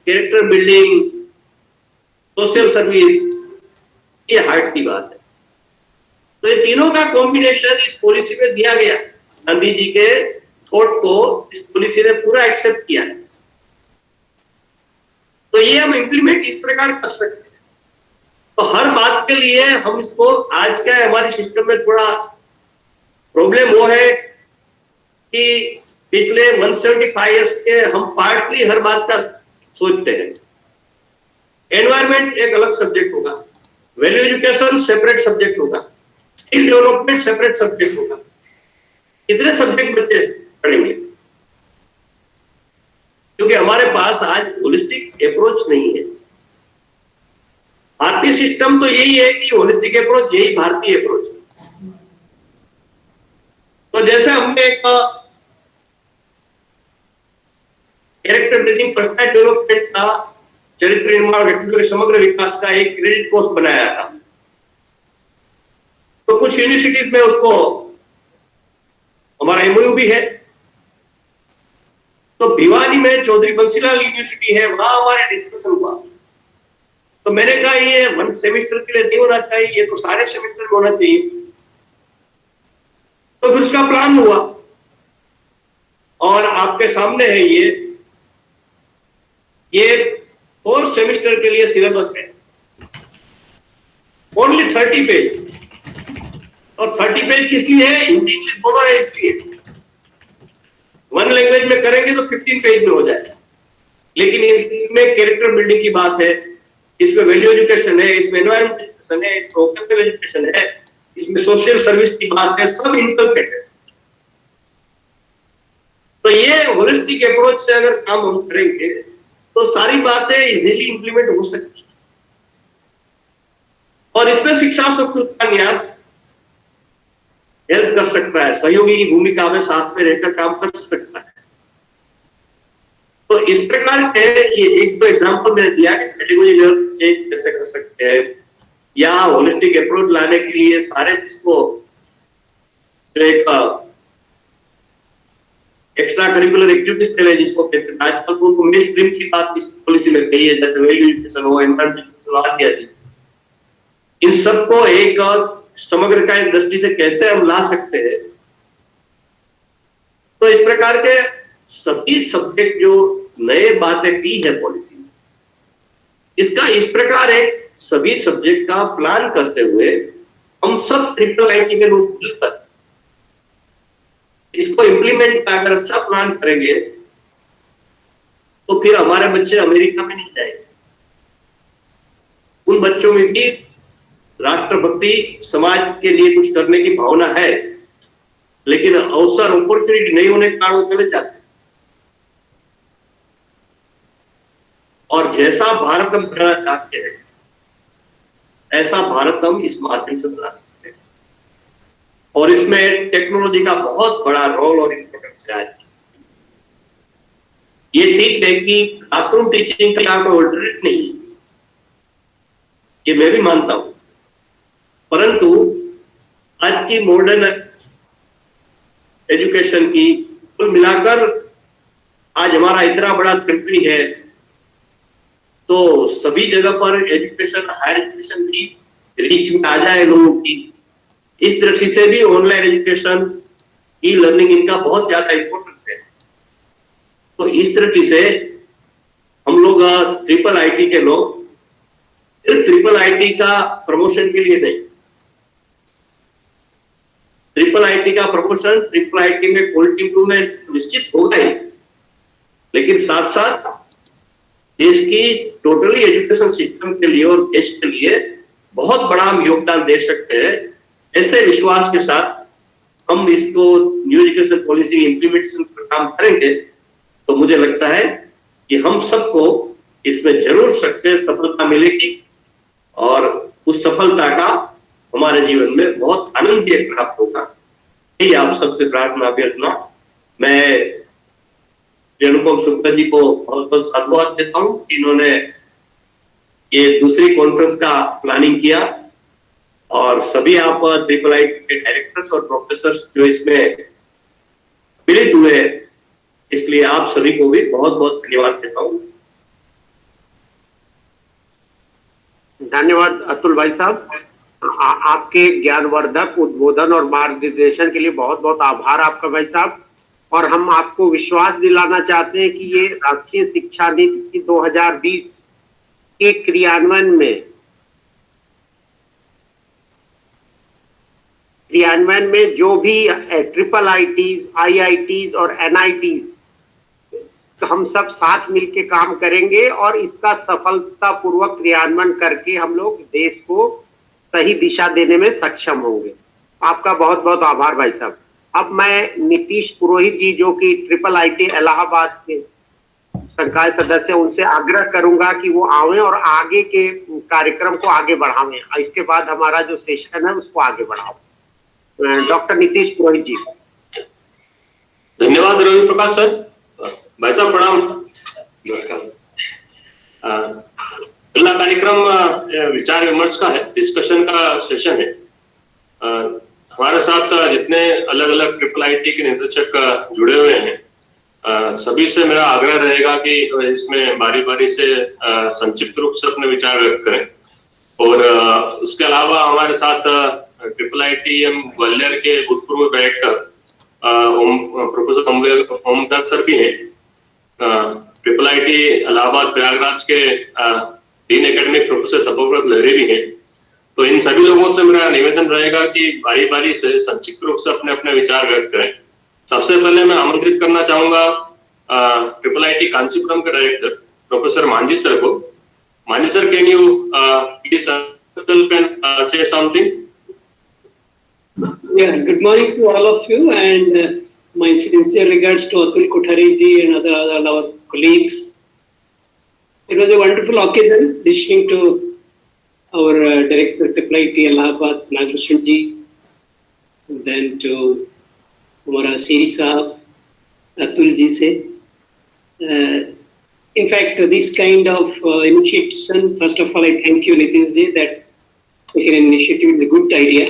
Character building, social service, ये heart की बात है। तो ये तीनों का कॉम्बिनेशन इस पॉलिसी में दिया गया। गांधी जी के थॉट को इस पॉलिसी ने पूरा एक्सेप्ट किया है। तो ये हम इंप्लीमेंट इस प्रकार कर सकते हैं। तो हर बात के लिए हम इसको, आज का हमारे सिस्टम में थोड़ा प्रॉब्लम वो है कि पिछले 175 ईयर्स के हम पार्टली हर बात का सोचते हैं। एनवायरमेंट एक अलग सब्जेक्ट होगा, वैल्यू एजुकेशन सेपरेट सब्जेक्ट होगा, स्किल डेवलपमेंट सेपरेट सब्जेक्ट होगा। कितने सब्जेक्ट बच्चे पढ़ेंगे? क्योंकि हमारे पास आज होलिस्टिक अप्रोच नहीं है। भारतीय सिस्टम तो यही है कि होलिस्टिक अप्रोच, यही भारतीय अप्रोच है। तो जैसे हमने एक कैरेक्टर बिल्डिंग, पर्सनैलिटी डेवलपमेंट का, चरित्र निर्माण, व्यक्तित्व के समग्र विकास का एक क्रेडिट कोर्स बनाया था, तो कुछ यूनिवर्सिटीज में उसको हमारा एमओयू भी है। तो भिवानी में चौधरी बंसीलाल यूनिवर्सिटी है, वहां हमारे डिस्कशन हुआ। तो मैंने कहा ये 1 सेमेस्टर के लिए नहीं होना चाहिए, ये तो सारे सेमेस्टर में होना चाहिए। तो फिर उसका प्लान हुआ और आपके सामने है ये 4 सेमेस्टर के लिए सिलेबस है, ओनली 30 पेज। और 30 पेज किस लिए है? हिंदी इंग्लिश दोनों है इसलिए। 1 लैंग्वेज में करेंगे तो 15 पेज में हो जाएगा, लेकिन इसमें कैरेक्टर बिल्डिंग की बात है, इसमें वैल्यू एजुकेशन है, इसमें एनवायरमेंट एजुकेशन है, इसमें वोकेशनल एजुकेशन है, इसमें सोशल सर्विस की बात है, सब इनकलकेट है। तो ये होलिस्टिक अप्रोच से अगर काम हम करेंगे तो सारी बातें इजीली इंप्लीमेंट हो सकती है। और इसमें शिक्षा का न्यास हेल्प कर सकता है, सहयोगी की भूमिका में साथ में रहकर काम कर सकता है। तो इस प्रकार के ये एक दो एग्जांपल मैंने दिया कि कैटेगरी लेवल चेंज कैसे कर सकते हैं, या होलिस्टिक अप्रोच लाने के लिए सारे जिसको एक एक्स्ट्रा करिकुलर एक्टिविटीज चले, जिसको कहते हैं आजकल तो उनको मेन स्ट्रीम की बात इस पॉलिसी में कही है, जैसे वैल्यू एजुकेशन हो, एनवायरमेंट एजुकेशन आदि। इन सबको एक समग्र का दृष्टि से कैसे हम ला सकते हैं। तो इस प्रकार के सभी सब्जेक्ट जो नए बातें की है पॉलिसी, इसका इस प्रकार एक सभी सब्जेक्ट का प्लान करते हुए हम सब IIIT के रूप मिलकर इसको इम्प्लीमेंट का अगर अच्छा प्लान करेंगे तो फिर हमारे बच्चे अमेरिका में नहीं जाएंगे। उन बच्चों में भी राष्ट्रभक्ति, समाज के लिए कुछ करने की भावना है, लेकिन अवसर, अपॉर्चुनिटी नहीं होने के कारण वो चले जाते हैं। और जैसा भारत हम बनाना चाहते हैं, ऐसा भारत हम इस माध्यम से बना सकते हैं। और इसमें टेक्नोलॉजी का बहुत बड़ा रोल और इंपॉर्टेंस है। ये ठीक है कि क्लासरूम टीचिंग का यहाँ कोई ऑल्टरनेट नहीं है, ये मैं भी मानता हूं, परंतु आज की मॉडर्न एजुकेशन की कुल मिलाकर आज हमारा इतना बड़ा कंट्री है, तो सभी जगह पर एजुकेशन, हायर एजुकेशन की रीच में आ जाए लोगों की, इस दृष्टि से भी ऑनलाइन एजुकेशन, ई लर्निंग, इनका बहुत ज्यादा इंपॉर्टेंस है। तो इस दृष्टि से हम लोग IIIT के लोग सिर्फ IIIT का प्रमोशन के लिए नहीं, IIIT का प्रमोशन, IIIT में क्वालिटी इंप्रूवमेंट निश्चित होगा ही, लेकिन साथ साथ देश की टोटली एजुकेशन सिस्टम के लिए और देश के लिए बहुत बड़ा हम योगदान दे सकते हैं। ऐसे विश्वास के साथ हम इसको न्यू एजुकेशन पॉलिसी इंप्लीमेंटेशन पर काम करेंगे तो मुझे लगता है कि हम सबको इसमें जरूर सफलता मिलेगी और उस सफलता का हमारे जीवन में बहुत आनंद भी प्राप्त होगा। यही आप सबसे प्रार्थना अभ्यर्थना। मैं अनुपम शुक्ला जी को बहुत बहुत साधुवाद देता हूँ, इन्होंने ये दूसरी कॉन्फ्रेंस का प्लानिंग किया, और सभी आप IIIT के डायरेक्टर्स और प्रोफेसर्स जो इसमें मिलित हुए, इसलिए आप सभी को भी बहुत बहुत धन्यवाद देता हूँ। धन्यवाद अतुल भाई साहब। आपके ज्ञानवर्धक उद्बोधन और मार्गदर्शन के लिए बहुत बहुत आभार आपका भाई साहब। और हम आपको विश्वास दिलाना चाहते हैं कि ये राष्ट्रीय शिक्षा नीति 2020 के क्रियान्वयन में जो भी ट्रिपल IITs, IITs और NITs, तो हम सब साथ मिलके काम करेंगे और इसका सफलतापूर्वक क्रियान्वयन करके हम लोग देश को सही दिशा देने में सक्षम होंगे। आपका बहुत बहुत आभार भाई साहब। अब मैं नीतीश पुरोहित जी, जो कि ट्रिपल IIT इलाहाबाद के संकाय सदस्य, उनसे आग्रह करूंगा कि वो आवें और आगे के कार्यक्रम को आगे बढ़ावें। इसके बाद हमारा जो सेशन है उसको आगे बढ़ाओ। डॉक्टर नीतीश पुरोहित जी। धन्यवाद रवि प्रकाश सर। भाई साहब प्रणाम। पहला कार्यक्रम विचार विमर्श का है, डिस्कशन का सेशन है। हमारे साथ जितने अलग अलग ट्रिपल IIT के निदेशक जुड़े हुए हैं, सभी से मेरा आग्रह रहेगा कि इसमें बारी बारी से संक्षिप्त रूप से अपने विचार व्यक्त करें। और उसके अलावा हमारे साथ ट्रिपल IIT ग्वालियर के भूतपूर्व डायरेक्टर प्रोफेसर ओमदास सर भी हैं। ट्रिपल IIT इलाहाबाद प्रयागराज के डीन एकेडमिक प्रोफेसर तपोव्रत लहरी भी हैं। तो इन सभी लोगों से मेरा निवेदन रहेगा कि बारी बारी से संक्षिप्त रूप से अपने अपने विचार व्यक्त करें। सबसे पहले मैं आमंत्रित करना चाहूंगा ट्रिपल IIT कांचीपुरम के डायरेक्टर प्रोफेसर मांझी सर को। Manjhi sir, can you please yourself and say something? Yeah, good morning to all of you, and my sincere regards to Atul Kothari ji and other our colleagues. It was a wonderful occasion listening to our director Triple IIT Allahabad, Nagarshran ji, then to हमारा सीरी साहब, अतुल जी से. In fact, this kind of initiation, first of all, I thank you, Nitish ji, that taking an initiative is a good idea.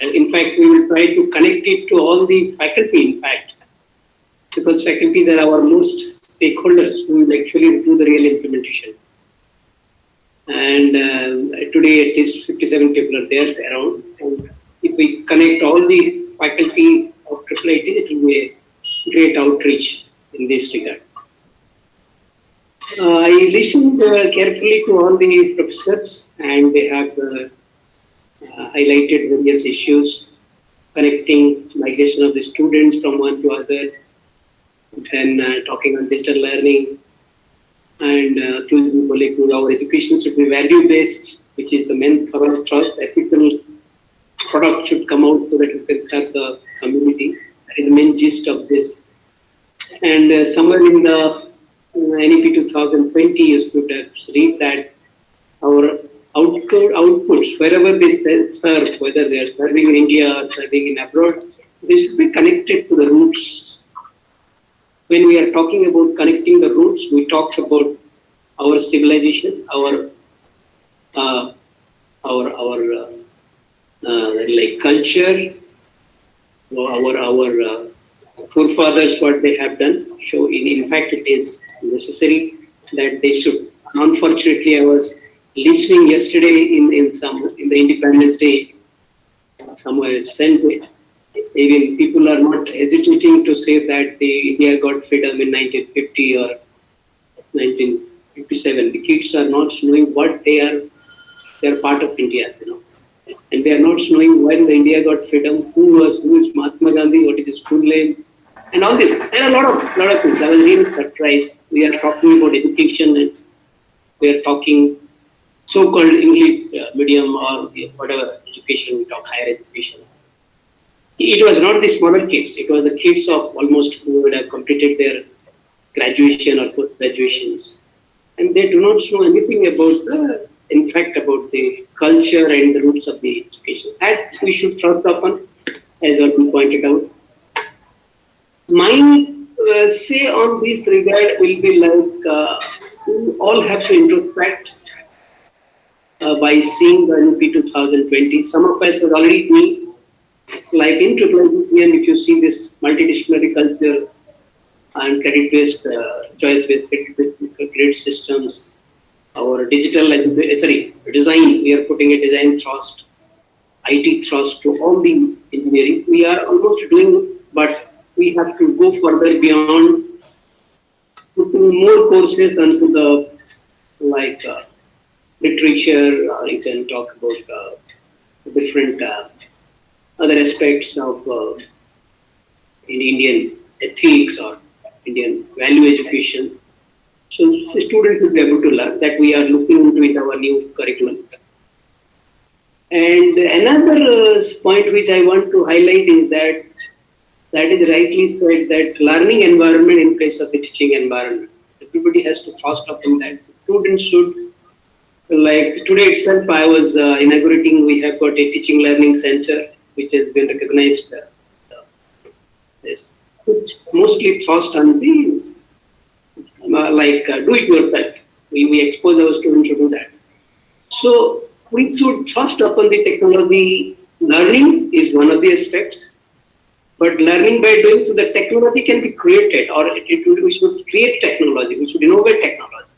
In fact, we will try to connect it to all the faculty, in fact, because faculties are our most stakeholders who will actually do the real implementation. And today at least 57 people are there around. And if we connect all the faculty of IIIT, it will be a great outreach in this regard. I listened carefully to all the professors, and they have highlighted various issues connecting migration of the students from one to other, then talking on digital learning, and our education should be value-based, which is the main thrust. Ethical product should come out so that we can serve the community. That is the main gist of this. And somewhere in the NEP 2020, you should read that our outputs, wherever they serve, whether they are serving in India or serving in abroad, they should be connected to the roots. When we are talking about connecting the roots, we talk about our civilization, our like culture, our forefathers, what they have done. So in fact, it is necessary that they should. Unfortunately, I was listening yesterday in the Independence Day, somewhere sent it. Even people are not hesitating to say that India got freedom in 1950 or 1957. The kids are not knowing what they are part of India, and they are not knowing when the India got freedom, who is Mahatma Gandhi, what is his full name, and all this. There are a lot of things. I was really surprised. We are talking about education, and we are talking so-called English medium or whatever education we talk, higher education. It was not the smaller kids. It was the kids of almost who would have completed their graduation or post-graduations. And they do not know anything about about the culture and the roots of the education. That we should thrust upon, as Arun pointed out. My say on this regard will be like, we all have to introspect by seeing the NEP 2020. Some of us have already been. Like in IIIT, if you see this multidisciplinary culture and credit-based choice-based credit systems, our design. We are putting a design thrust, IT thrust to all the engineering. We are almost doing, but we have to go further beyond, putting more courses onto the literature. You can talk about different other aspects of in Indian ethics or Indian value education. So the students will be able to learn that. We are looking into it, our new curriculum. And another point which I want to highlight is that is rightly said, that learning environment in place of the teaching environment. Everybody has to fast up in that. Students should, like today itself, I was inaugurating. We have got a teaching learning center which has been recognized. Which mostly fast on the do it yourself. We expose our students to do that. So we should trust upon the technology. Learning is one of the aspects, but learning by doing, so that technology can be created, or we should create technology. We should innovate technology.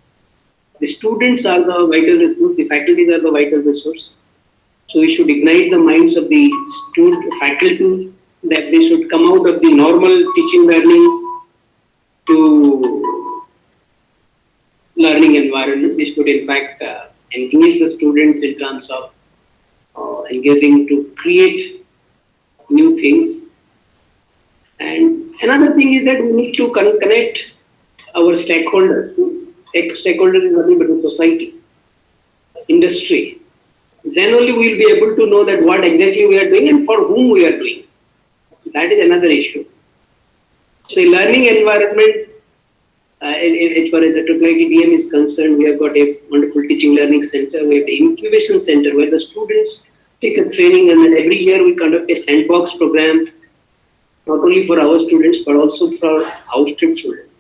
The students are the vital resource. The faculties are the vital resource. So we should ignite the minds of the faculty, that they should come out of the normal teaching learning to learning environment. They should in fact engage the students in terms of engaging to create new things. And another thing is that we need to connect our stakeholders. Stakeholders is nothing but the society, industry. Then only we will be able to know that what exactly we are doing and for whom we are doing. That is another issue. So learning environment, as far as the IIIT is concerned, we have got a wonderful teaching learning center. We have the incubation center where the students take a training, and then every year we conduct a sandbox program, not only for our students but also for outside students,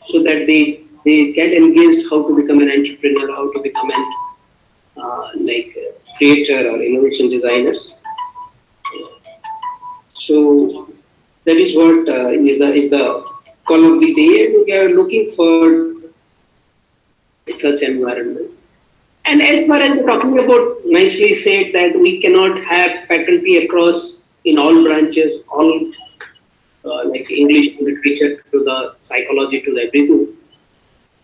so that they get engaged how to become an entrepreneur, how to become an creator or innovation designers. So that is what is the call of the day, and we are looking for such environment. And as far as talking about, nicely said that we cannot have faculty across in all branches, all like English literature to the psychology to the everything.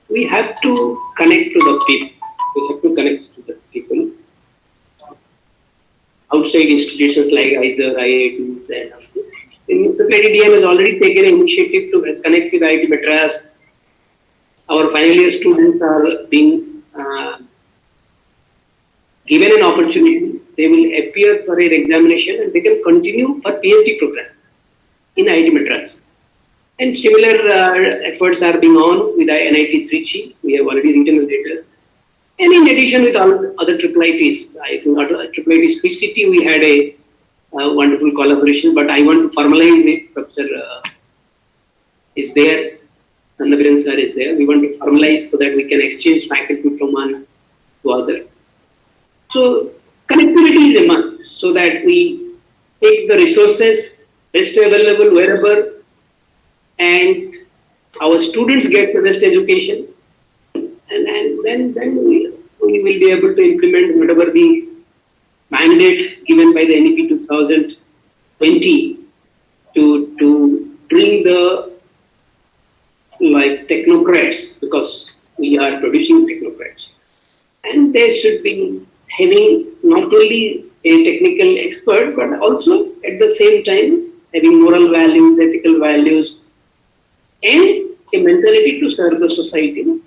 We have to connect to the people. We have to connect to the people. Outside institutions like IIITs and others. The IIIT has already taken an initiative to connect with IIT Madras. Our final year students are being given an opportunity. They will appear for an examination and they can continue for PhD program in IIT Madras. And similar efforts are being on with NIT Trichy. We have already written a letter. And in addition with all other IIITs, I think IIIT Speech City, we had a wonderful collaboration, but I want to formalize it. Professor is there, Nandaviran sir is there. We want to formalize so that we can exchange faculty from one to other. So connectivity is a must, so that we take the resources best available wherever, and our students get the best education, and then we will be able to implement whatever the mandate given by the NEP 2020 to bring the technocrats, because we are producing technocrats, and they should be having not only a technical expert but also at the same time having moral values, ethical values, and a mentality to serve the society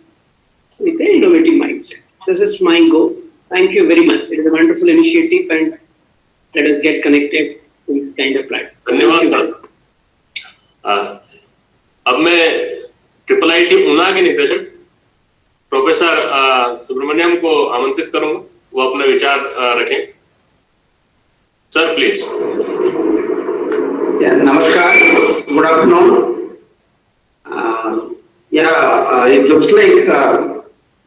with an innovative mindset. This is my goal. Thank you very much. It is a wonderful initiative, and let us get connected in this kind of platform. धन्यवाद sir. अब मैं IIIT Una के निदेशक professor Subramaniam को आमंत्रित करूंगा, वो अपना विचार रखें। Sir please. नमस्कार, good afternoon. It looks like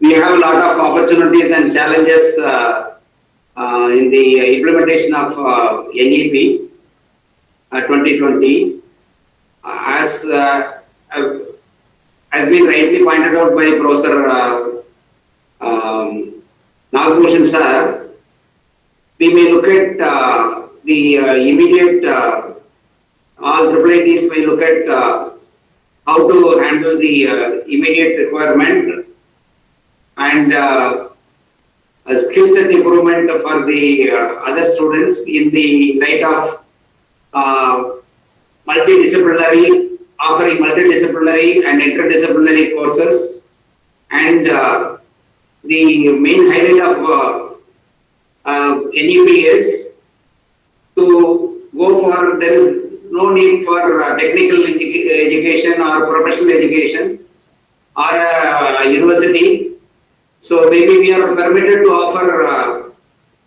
we have a lot of opportunities and challenges in the implementation of NEP 2020. As has been rightly pointed out by Professor Nagabhushan sir, we may look at the immediate, all IIITs may look at how to handle the immediate requirement and skill set improvement for the other students in the light of multidisciplinary, offering multidisciplinary and interdisciplinary courses, and the main highlight of NUPS to go for, there is no need for technical education or professional education or university. So maybe we are permitted to offer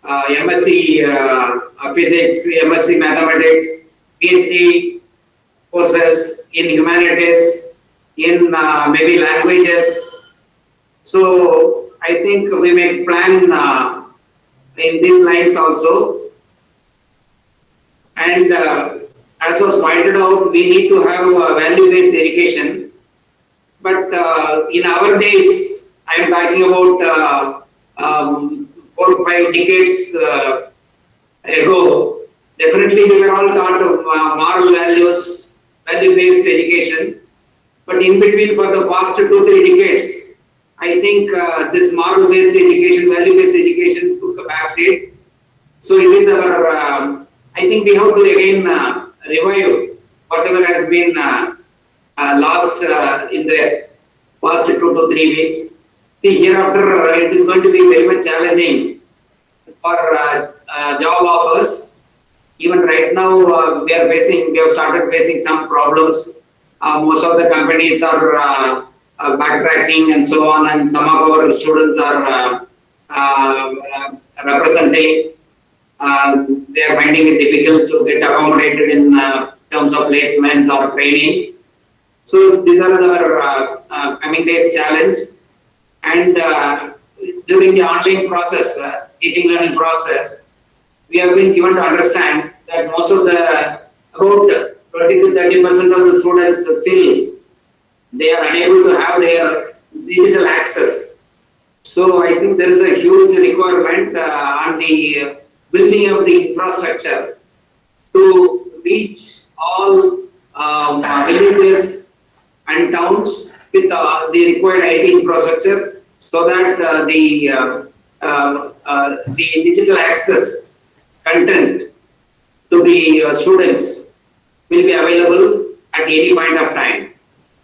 MSc Physics, MSc Mathematics, PhD courses in humanities, in maybe languages. So I think we may plan in these lines also. And as was pointed out, we need to have value-based education. But in our days, I am talking about 4 or 5 decades ago, definitely we were all taught of moral values, value-based education. But in between, for the past 2 or 3 decades, I think this moral-based education, value-based education took a backseat. So it is our, I think we have to again revive whatever has been lost in the past 2 to 3 weeks. See, hereafter it is going to be very much challenging for job offers. Even right now, we have started facing some problems. Most of the companies are backtracking and so on, and some of our students are representing. They are finding it difficult to get accommodated in terms of placements or training. So these are our coming days challenge. And during the online process, teaching learning process, we have been given to understand that most of the about 20 to 30% of the students still they are unable to have their digital access. So I think there is a huge requirement on the building of the infrastructure to reach all villages and towns with the required IT infrastructure, so that the digital access content to the students will be available at any point of time.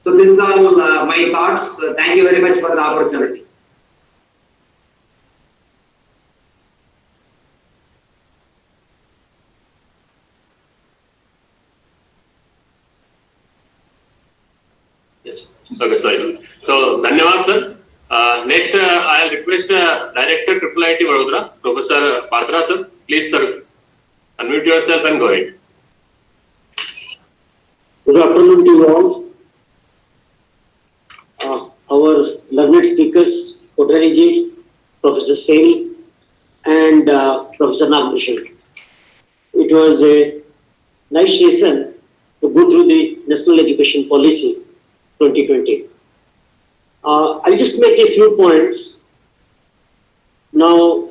So this is all my thoughts. Thank you very much for the opportunity. Yes. Okay, sorry. So, Dhanyawad, sir. Next, I'll request Director IIIT Vadodara, Professor Patra, sir. Please, sir, unmute yourself and go ahead. Good afternoon to you all. Our learned speakers, Kotariji, Professor Seni, and Professor Nagabhushan. It was a nice session to go through the National Education Policy 2020. I'll just make a few points. Now,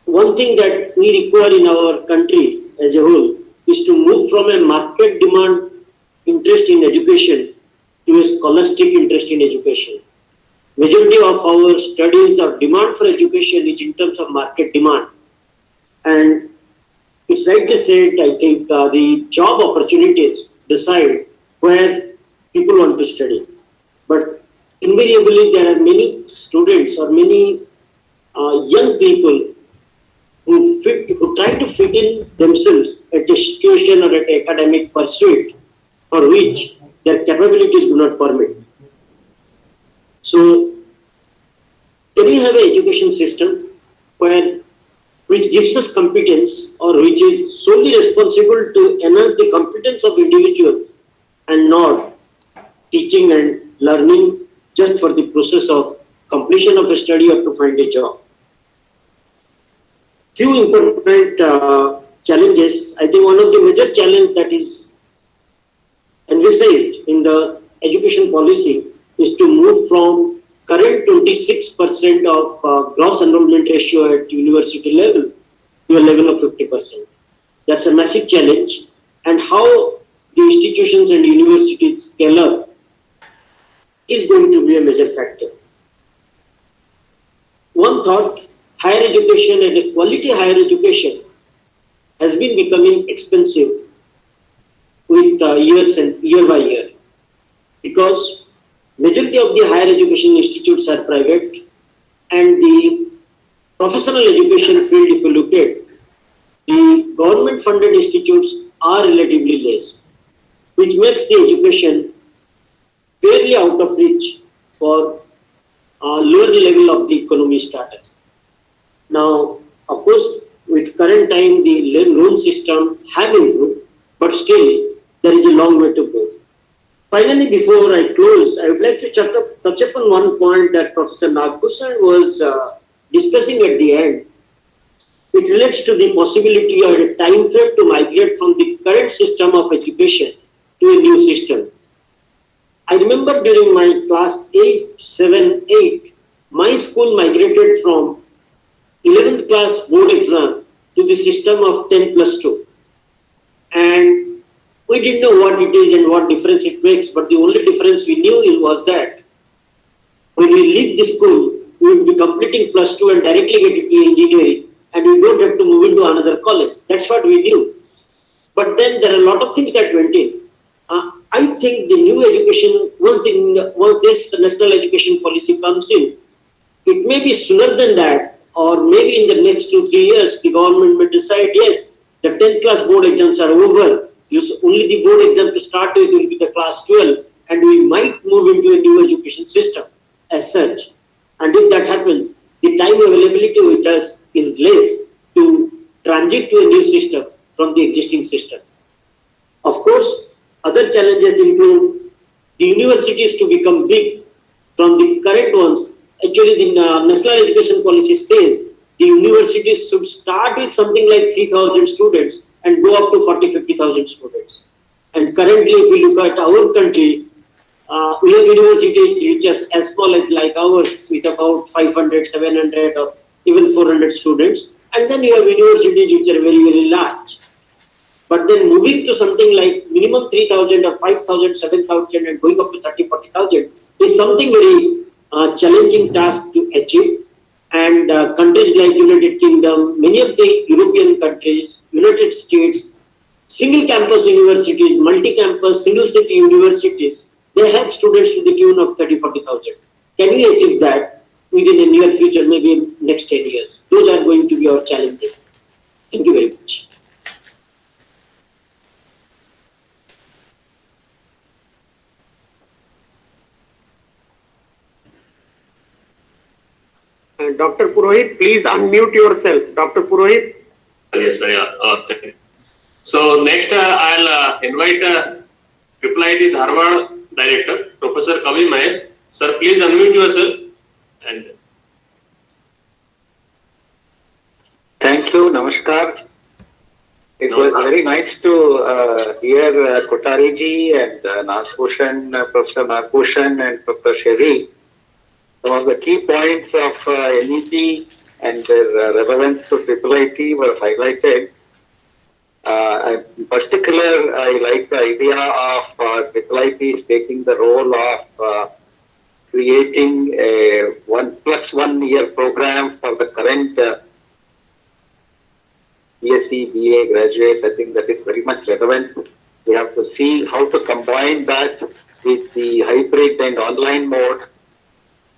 one thing that we require in our country as a whole is to move from a market demand interest in education to a scholastic interest in education. Majority of our studies or demand for education is in terms of market demand. And it's rightly said, I think the job opportunities decide where people want to study. But invariably, there are many students or many young people who try to fit in themselves at a situation or at academic pursuit for which their capabilities do not permit. So, can we have an education system which gives us competence, or which is solely responsible to enhance the competence of individuals and not teaching and learning just for the process of completion of a study or to find a job? Few important challenges. I think one of the major challenges that is envisaged in the education policy is to move from current 26% of gross enrollment ratio at university level to a level of 50%. That's a massive challenge, and how the institutions and universities scale up is going to be a major factor. One thought, higher education and a quality higher education has been becoming expensive with years and year by year, because majority of the higher education institutes are private, and the professional education field, if you look at, the government funded institutes are relatively less, which makes the education fairly out of reach for lower level of the economy starters. Now, of course, with current time, the loan system have improved, but still there is a long way to go. Finally, before I close, I would like to touch upon one point that Professor Nagpusar was discussing at the end. It relates to the possibility or a time frame to migrate from the current system of education to a new system. I remember during my class 8, 7, 8, my school migrated from 11th class board exam to the system of 10 plus 2. And we didn't know what it is and what difference it makes, but the only difference we knew was that when we leave the school, we will be completing plus 2 and directly get into engineering, and we don't have to move into another college. That's what we knew. But then there are a lot of things that went in. I think the new education, once this national education policy comes in, it may be sooner than that, or maybe in the next 2-3 years, the government may decide, yes, the 10th class board exams are over. Only the board exam to start with will be the class 12, and we might move into a new education system as such. And if that happens, the time availability with us is less to transit to a new system from the existing system. Of course, other challenges include the universities to become big from the current ones. Actually, the national education policy says the universities should start with something like 3,000 students and go up to 40,000-50,000 students. And currently, if we look at our country, we have universities which are as small as like ours, with about 500, 700 or even 400 students. And then you have universities which are very, very large. But then moving to something like minimum 3,000 or 5,000, 7,000 and going up to 30, 40,000 is something very challenging task to achieve. And countries like United Kingdom, many of the European countries, United States, single campus universities, multi-campus, single city universities, they have students to the tune of 30, 40,000. Can we achieve that within the near future, maybe in next 10 years? Those are going to be our challenges. Thank you very much. Dr. Purohit, please unmute yourself. Dr. Purohit. Yes, sir. Yeah. Thank you. So next, I'll invite IIIT Dharwad Director, Professor Kavi Mahesh. Sir, please unmute yourself. And thank you. Namaskar. It was very nice to hear Kotariji and Professor Nagpusar and Dr. Sherry. Some of the key points of NEP and their relevance to IIIT were highlighted. In particular, I like the idea of IIIT taking the role of creating a 1+1 year program for the current BSc, BA graduates. I think that is very much relevant. We have to see how to combine that with the hybrid and online mode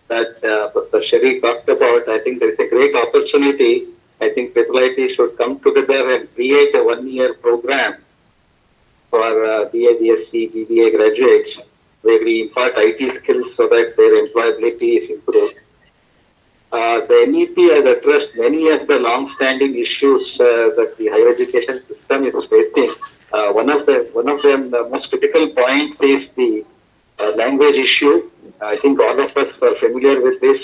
that Dr. Sherry talked about. I think there is a great opportunity. I think IIIT should come together and create a 1 year program for BA, BSc, BBA graduates, where we impart IT skills so that their employability is improved. The NEP has addressed many of the long-standing issues that the higher education system is facing. One of them, the most critical point is the language issue. I think all of us are familiar with this.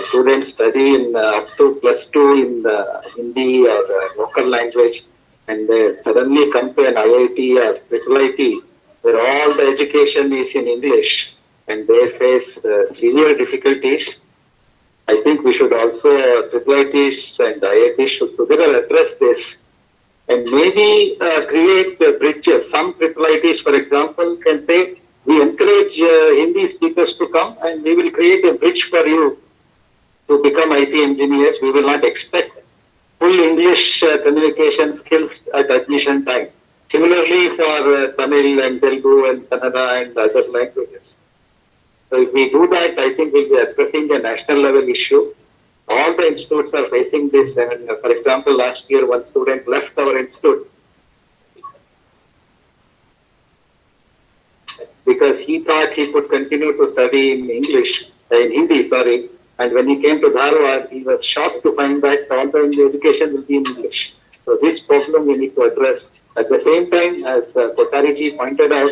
Students study in up to +2 in the Hindi or local language, and they suddenly come to an IIT or IIIT where all the education is in English, and they face severe difficulties. I think we should also, IIITs and IITs should together address this and maybe create bridges. Some IIITs, for example, can say, we encourage Hindi speakers to come and we will create a bridge for you to become IT engineers. We will not expect full English communication skills at admission time. Similarly for Tamil and Telugu and Kannada and other languages. So if we do that, I think we'll be addressing a national level issue. All the institutes are facing this. And for example, last year one student left our institute because he thought he could continue to study in Hindi, and when he came to Dharwad, he was shocked to find that all the education will be in English. So this problem we need to address. At the same time, as Kothari ji pointed out,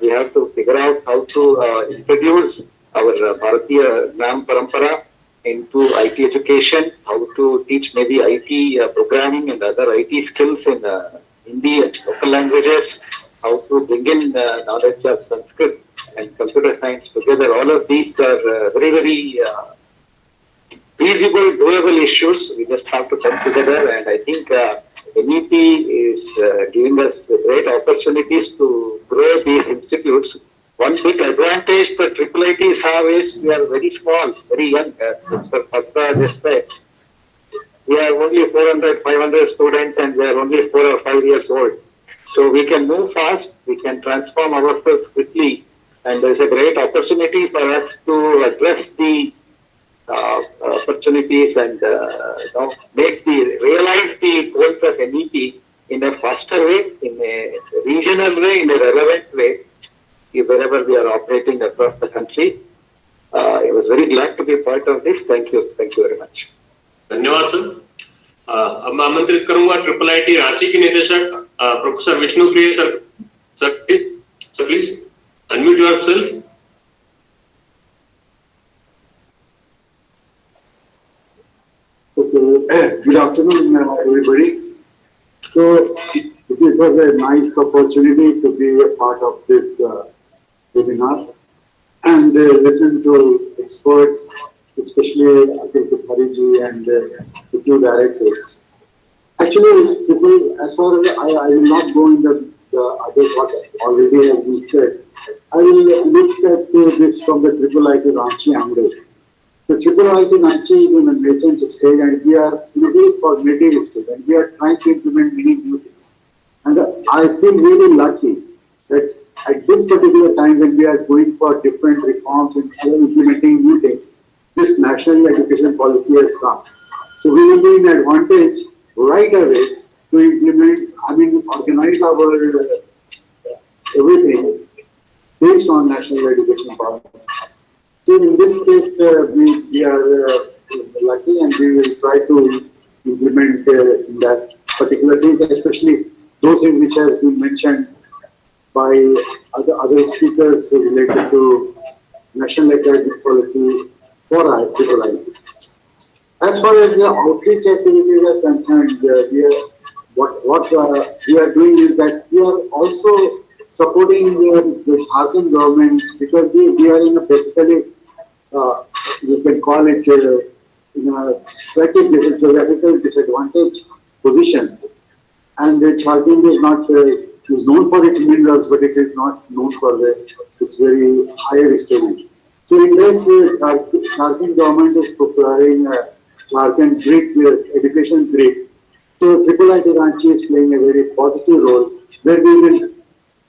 we have to figure out how to introduce our Bharatiya Gnam Parampara into IT education, how to teach maybe IT programming and other IT skills in Hindi and local languages, how to bring in knowledge of Sanskrit and computer science together. All of these are very, very feasible, doable issues. We just have to come together, and I think NEP is giving us great opportunities to grow these institutes. One big advantage that IIITs have is we are very small, very young. Mr. Patra just said, we are only 400, 500 students and we are only 4 or 5 years old. So we can move fast, we can transform ourselves quickly, and there is a great opportunity for us to address the opportunities and realize the goals of NEP in a faster way, in a regional way, in a relevant way, wherever we are operating across the country. I was very glad to be part of this. Thank you very much. धन्यवाद sir. अब मैं आमंत्रित करूंगा IIIT Ranchi के निदेशक professor Vishnu प्रिय sir. Sir please unmute yourself. Good afternoon, everybody. So it was a nice opportunity to be a part of this webinar and listen to experts, especially Atul Kothari and the two directors. Actually, people, as far as I will not go in the other what already has been said. I will look at this from the IIIT Ranchi angle. The IIIT Ranchi is in a nascent stage, and we are looking for native stage, and we are trying to implement many new things. And I feel really lucky that at this particular time when we are going for different reforms and implementing new things, this national education policy has come. So we will be in advantage right away to implement, organize our everything based on national education policy. So in this case, we are lucky, and we will try to implement in that particular case, especially those things which has been mentioned by other speakers related to national academic policy for IIIT. As far as the outreach activities are concerned, what we are doing is that we are also supporting the Jharkhand government, because we are in a basically, you can call it in a slightly geographical disadvantage position. And Jharkhand is not is known for its minerals, but it is not known for its very higher stage. So in this, Jharkhand government is preparing Jharkhand grid, education grid. So IIIT Ranchi is playing a very positive role, where we will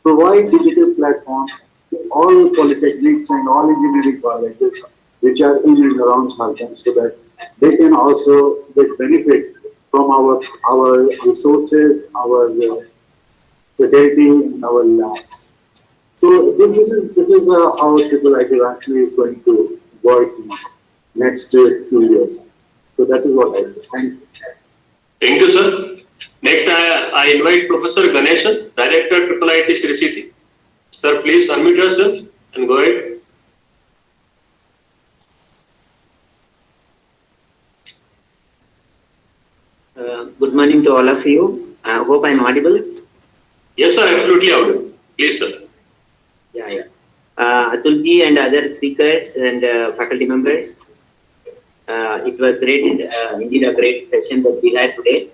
provide digital platforms to all polytechnics and all engineering colleges which are in and around Jharkhand, so that they can also get benefit from our resources, our faculty, and our labs. So this is how IIIT Ranchi is going to work in next few years. So that is what I say. Thank you. Thank you, sir. Next, I invite Professor Ganeshan, Director IIIT Sri City. Sir, please unmute yourself and go ahead. Good morning to all of you. I hope I am audible. Yes, sir, absolutely audible. Please, sir. Yeah. Atulji and other speakers and faculty members. It was great, indeed a great session that we had today,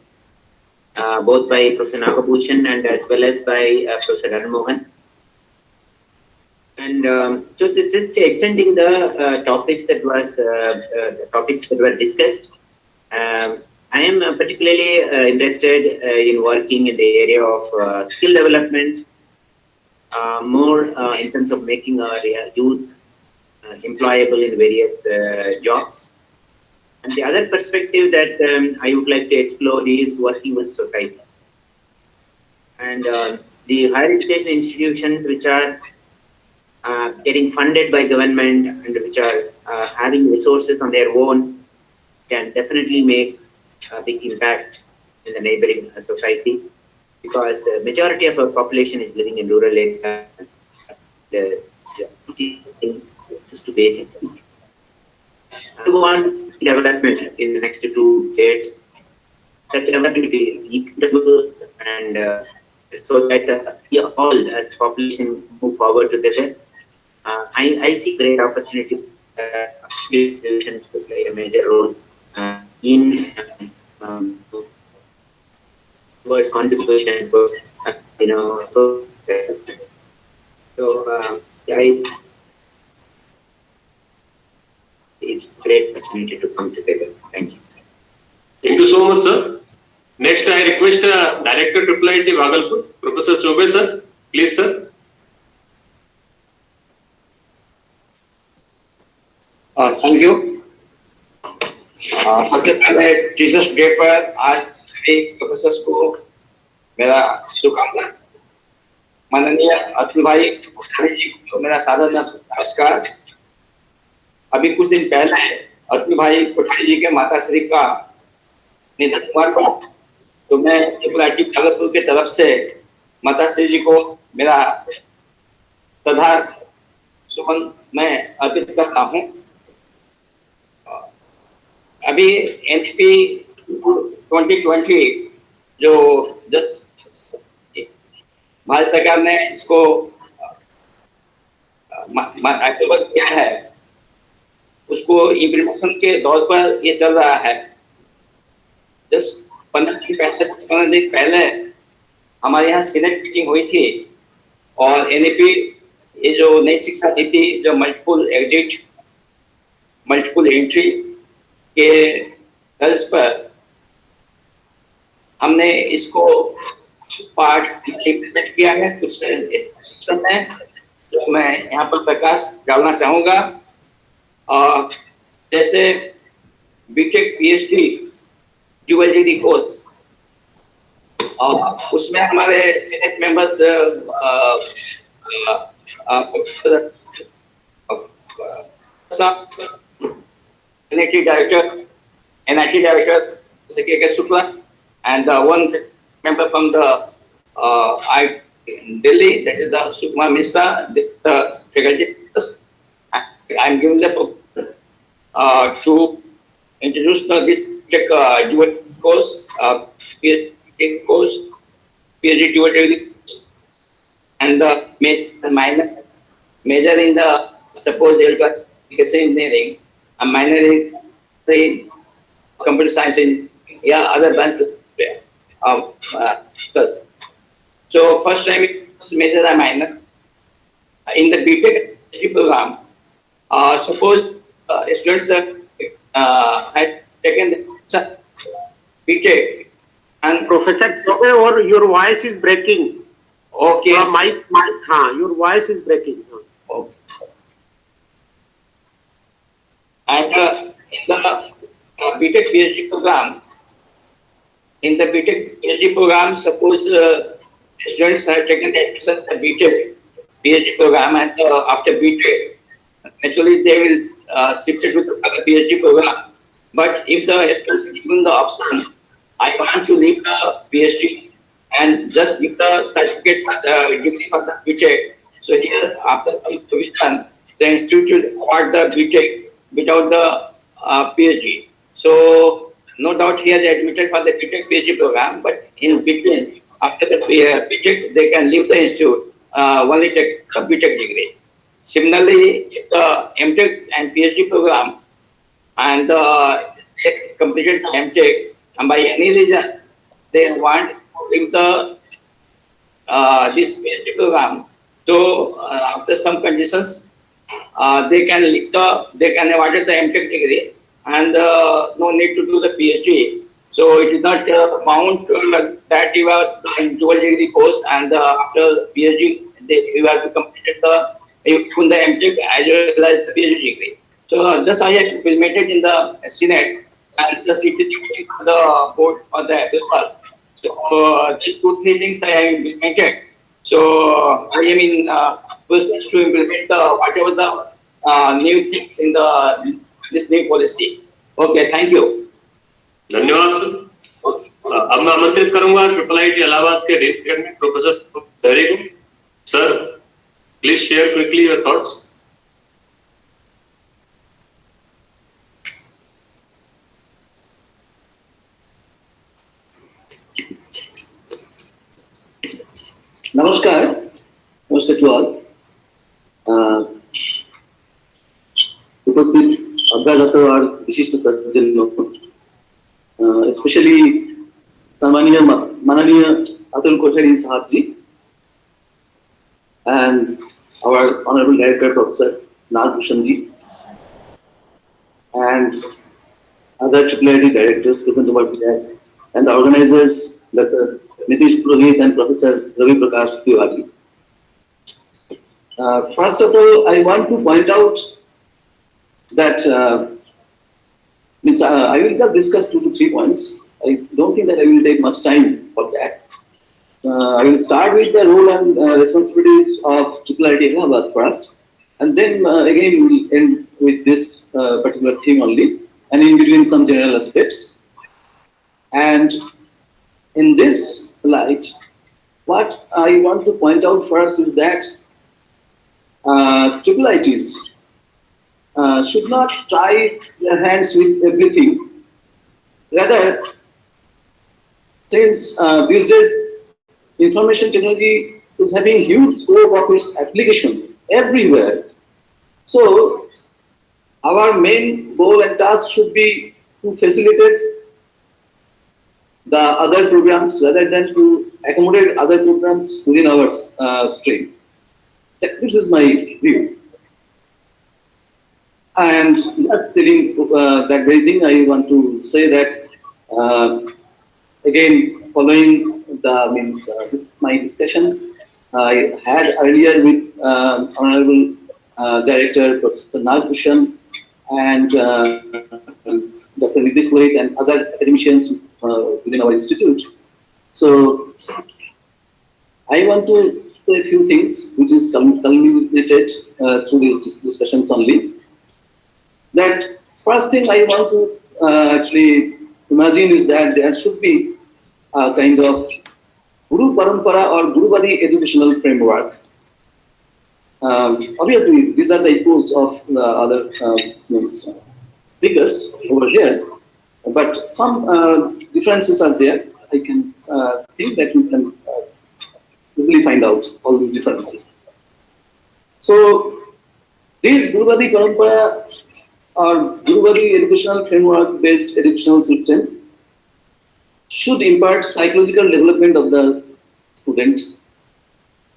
both by Professor Nagabhushan and as well as by Professor Ranmohan. And so this is extending the topics that were discussed. I am particularly interested in working in the area of skill development, more in terms of making our youth employable in various jobs. And the other perspective that I would like to explore is working with society. And the higher education institutions which are getting funded by government and which are having resources on their own can definitely make a big impact in the neighboring society, because the majority of our population is living in rural areas. Access to basic things. I want development in the next 2 decades. Such development will be equitable and so that all as population move forward together. I see great opportunity institutions to play a major role in towards contribution, it's great opportunity to come together. Thank you. Thank you so much, sir. Next, I request Director IIIT Bhagalpur, Professor Chobe, sir. Please, sir. Thank you. सबसे पहले teachers day पर आज सभी professors को मेरा शुभकामना। माननीय अतुल भाई कोठारी जी को मेरा सादर नमस्कार। अभी कुछ दिन पहले अतुल भाई कोठारी जी के माताश्री का निधन हुआ था, तो मैं IIIT भागलपुर की तरफ से माताश्री जी को मेरा श्रद्धा सुमन मैं अर्पित करता हूँ। अभी NEP 2020 जो भारत सरकार ने इसको अक्टूबर किया है, उसको इम्प्लीमेंटेशन के दौर पर ये चल रहा है। 15 दिन पहले हमारे यहाँ सीनेट मीटिंग हुई थी और NEP ये जो नई शिक्षा नीति जो मल्टीपल एग्जिट मल्टीपल एंट्री के तर्ज पर हमने इसको पार्ट इम्प्लीमेंट किया है। कुछ सिस्टम है जो मैं यहाँ पर प्रकाश डालना चाहूंगा। जैसे BTech PhD dual degree course, उसमें हमारे senate members NIT director K. Shukla, and one member from the Delhi, that is the Sukma Mishra, the faculty. I am giving the to introduce this dual course, PhD course, PhD dual degree, and the major in the suppose engineering, a minor in computer science in other branches. So first time it's major and minor. In the BTech program, suppose students had taken the BTech and Professor Chobe, or your voice is breaking. Okay. Your voice is breaking. Okay. And in the BTech PhD program, suppose students have taken the admission at BTech PhD program, and after BTech, naturally they will shift it to the PhD program. But if the students given the option, I want to leave the PhD and just give the certificate degree for the BTech. So here, after some provision, the institute award the BTech without the PhD. So no doubt here they admitted for the BTech PhD program, but in between, after the BTech, they can leave the institute, only take a BTech degree. Similarly, if the MTech and PhD program and they completed the MTech and by any reason they want to bring the this PhD program, so after some conditions, they can award the MTech degree and no need to do the PhD. So it is not bound to that you have the dual degree course and after PhD you have to complete even the MTech as well as the PhD degree. So just I have implemented in the Senate and just it is waiting for the board for the approval. So these 2-3 things I have implemented. So I am in process to implement whatever the new things in the this new policy. Okay, thank you. धन्यवाद sir. अब मैं आमंत्रित करूंगा IIIT Allahabad के dean academic professor दहरी को। Sir, please share quickly your thoughts. Namaskar. Namaskar to all. उपस्थित अभ्यागत और विशिष्ट सज्जनों, especially माननीय अतुल कोठारी साहब जी and our honorable director Professor Nagbhushan ji and other IIIT directors present over there and the organizers Dr. Nitish Purohit and Professor Ravi Prakash Tiwari. First of all, I want to point out that I will just discuss 2 to 3 points. I don't think that I will take much time for that. I will start with the role and responsibilities of IIIT Allahabad first, and then again we will end with this particular theme only, and in between some general aspects. And in this light, what I want to point out first is that IIITs should not try their hands with everything. Rather, since these days information technology is having huge scope of its application everywhere, so our main goal and task should be to facilitate the other programs rather than to accommodate other programs within our stream. This is my view. And just telling that very thing, I want to say that again, following my discussion I had earlier with Honorable Director Professor Nagbhushan and Dr. Nitish Purohit and other academicians within our institute. So I want to say a few things which is culminated through these discussions only. That first thing I want to actually imagine is that there should be a kind of Guru Parampara or Guruvadi educational framework. Obviously, these are the echoes of the other speakers over here, but some differences are there. I can think that you can easily find out all these differences. So, this Guruvadi Parampara or Guruvadi educational framework based educational system should impart psychological development of the student.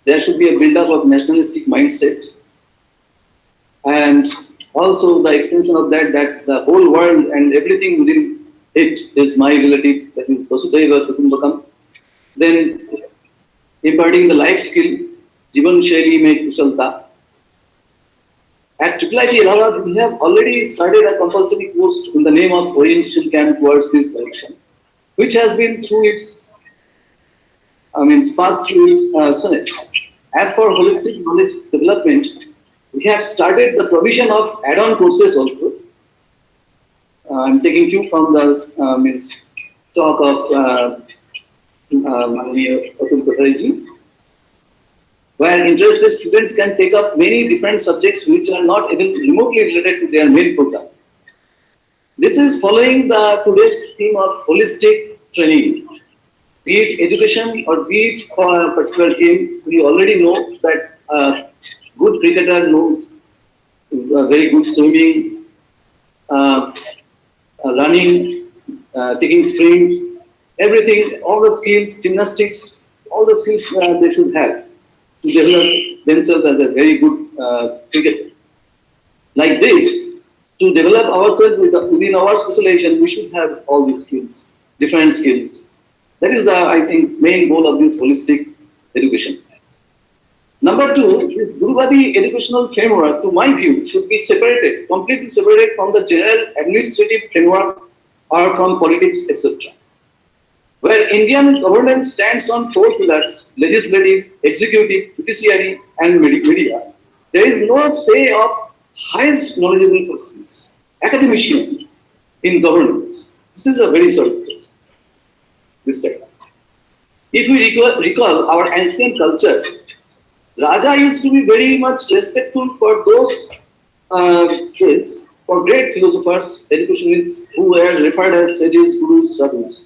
There should be a build-up of nationalistic mindset, and also the extension of that the whole world and everything within it is my relative, that is Vasudhaiva Kutumbakam. Then imparting the life skill, Jivan Shaili Mein Kushalta. At IIIT Allahabad, we have already started a compulsory course in the name of orientation camp towards this direction, which has been through its, passed through its Senate. As for holistic knowledge development, we have started the provision of add-on courses also. I'm taking cue from the talk of Atul Kothari, where interested students can take up many different subjects which are not even remotely related to their main program. This is following the today's theme of holistic training. Be it education or be it for a particular game, we already know that good cricketer knows very good swimming, running, taking sprints, everything, all the skills, gymnastics, all the skills they should have to develop themselves as a very good cricketer. Like this, to develop ourselves within our specialization, we should have all these skills, different skills. That is the, I think, main goal of this holistic education. Number two, this Guruvadi educational framework, to my view, should be separated, completely separated from the general administrative framework or from politics, etc. Where Indian governance stands on four pillars: legislative, executive, judiciary, and media. There is no say of highest knowledgeable persons, academicians in governance. This is a very short stage. This type. If we recall our ancient culture, Raja used to be very much respectful for those for great philosophers, educationists who were referred as sages, gurus, sadhus.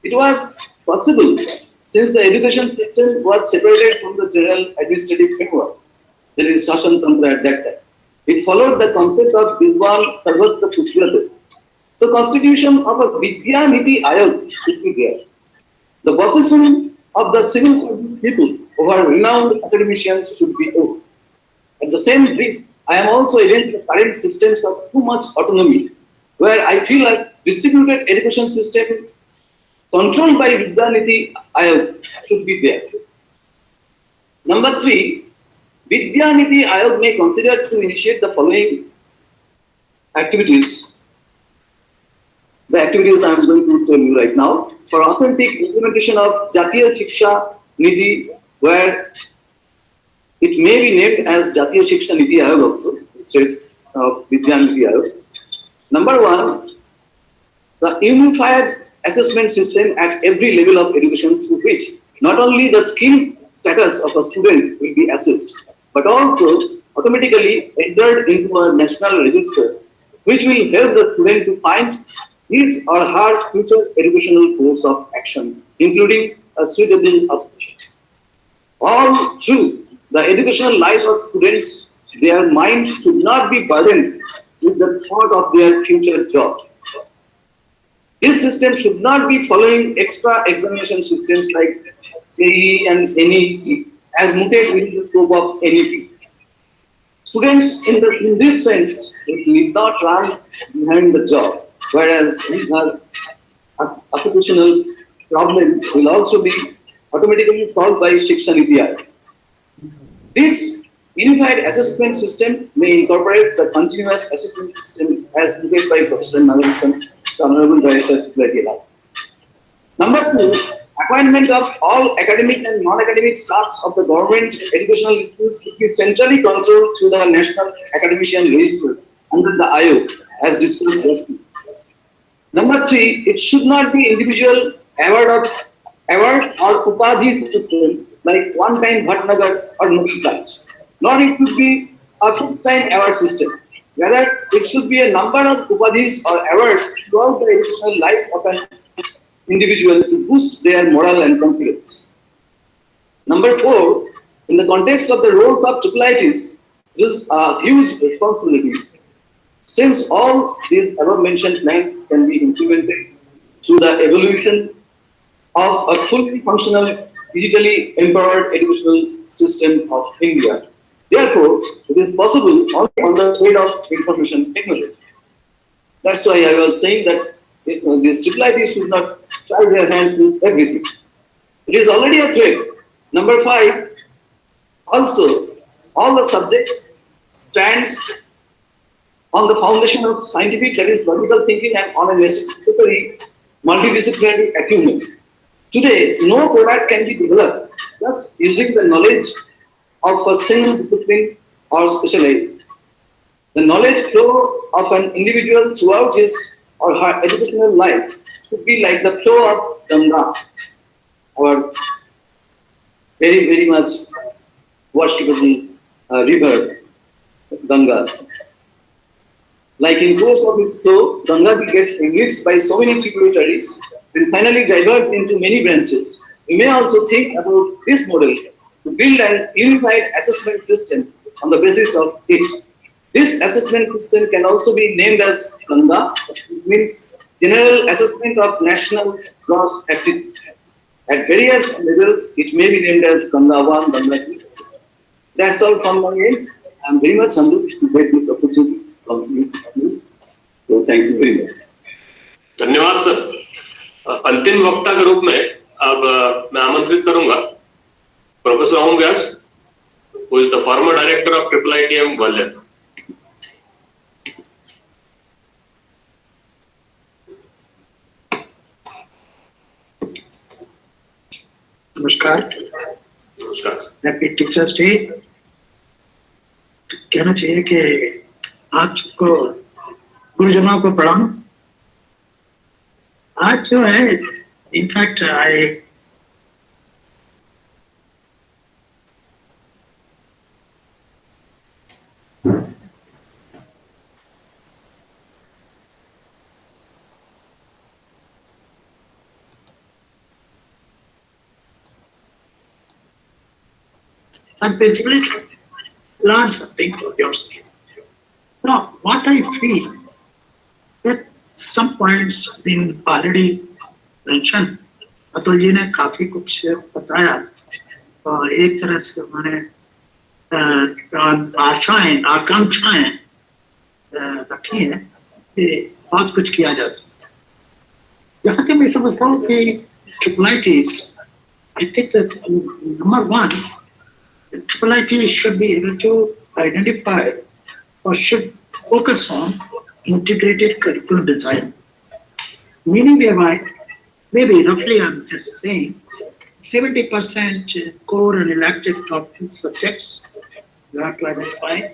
It was possible since the education system was separated from the general administrative framework, that is Shashan Tantra at that time. It followed the concept of Vidwan Sarvatra Putrate. So constitution of a Vidya Niti Ayog should be there. The possession of the civil service people over renowned academicians should be over. At the same time, I am also against the current systems of too much autonomy, where I feel like distributed education system controlled by Vidya Niti Ayog should be there. Number three, Vidya Niti Ayog may consider to initiate the following activities. The activities I am going to tell you right now. For authentic implementation of Jatiya Shiksha Nidhi, where it may be named as Jatiya Shiksha Niti Ayog also, instead of Vidya Niti Ayog. Number one, the unified assessment system at every level of education, through which not only the skill status of a student will be assessed, but also automatically entered into a national register, which will help the student to find his or her future educational course of action, including a suitable occupation. All through the educational life of students, their mind should not be burdened with the thought of their future job. This system should not be following extra examination systems like JEE and NET as muted within the scope of NET. Students in this sense need not run behind the job, whereas these are occupational problems will also be automatically solved by Shiksha Niti Ayog. This unified assessment system may incorporate the continuous assessment system as indicated by Professor Nagarsan, the Honorable Director, IIIT. Number two, appointment of all academic and non-academic staffs of the government educational institutes should be centrally controlled through the National Academician Register under the Ayog, as discussed just now. Number three, it should not be individual award or upadhi system like one-time Bhatnagar or Nobel Prize. Nor it should be a fixed-time award system. Rather, it should be a number of upadhis or awards throughout the educational life of an individual to boost their morale and confidence. Number four, in the context of the roles of IIITs, this is a huge responsibility. Since all these above mentioned plans can be implemented through the evolution of a fully functional, digitally empowered educational system of India. Therefore, it is possible only on the trade of information technology. That's why I was saying that these IIITs should not try their hands with everything. It is already a trade. Number five, also, all the subjects stands on the foundation of scientific, that is logical thinking, and on a necessary multidisciplinary acumen. Today, no product can be developed just using the knowledge of a single discipline or specialization. The knowledge flow of an individual throughout his or her educational life should be like the flow of Ganga, our very, very much worshipable river, Ganga. Like in course of its flow, Ganga gets enriched by so many tributaries and finally diverges into many branches. We may also think about this model to build an unified assessment system on the basis of it. This assessment system can also be named as Ganga, which means General Assessment of National Gross Activity. At various levels, it may be named as Ganga 1, Ganga 2. That's all from my end. I'm very much humbled to get this opportunity from you. So thank you very much. धन्यवाद sir. अंतिम वक्ता के रूप में अब मैं आमंत्रित करूंगा professor Om Vyas, who is the former director of IIITM Gwalior. नमस्कार। नमस्कार। Happy teachers day. कहना चाहिए कि आज को गुरुजनों को प्रणाम। आज जो है in fact I've basically learned something from your skill. Now, what I feel that some points have been already mentioned. Atul ji ने काफी कुछ बताया और एक तरह से उन्होंने आशाएं, आकांक्षाएं रखी हैं कि बहुत कुछ किया जा सकता है। यहाँ तक मैं समझता हूँ कि IIITs, I think that number one, IIIT should be able to identify or should focus on integrated curriculum design. Meaning thereby, maybe roughly I'm just saying, 70% core and elective topic subjects you have to identify.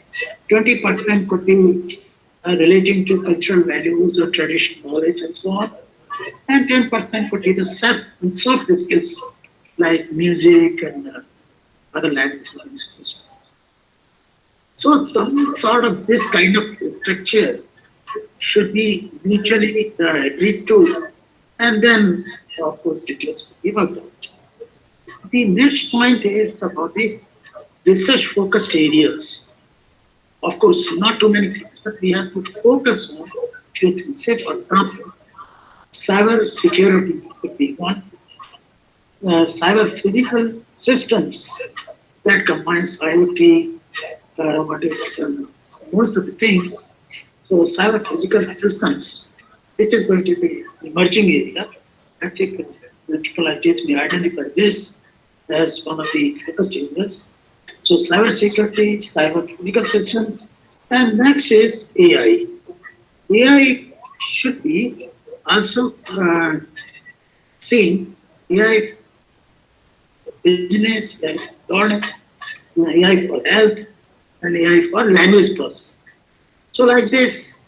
20% could be relating to cultural values or traditional knowledge and so on. And 10% could be the soft skills like music and other languages and skills. So some sort of this kind of structure should be mutually agreed to, and then of course details to be worked out. The next point is about the research focused areas. Of course, not too many things, but we have to focus on few things. Say, for example, cyber security could be one. Cyber physical systems that combines IoT, robotics, and most of the things. So cyber physical systems, which is going to be emerging area. I think the IIITs may identify this as one of the focused areas. So cyber security, cyber physical systems, and next is AI. AI should be also seen. AI business, AI governance, AI for health, and AI for language processing. So like this,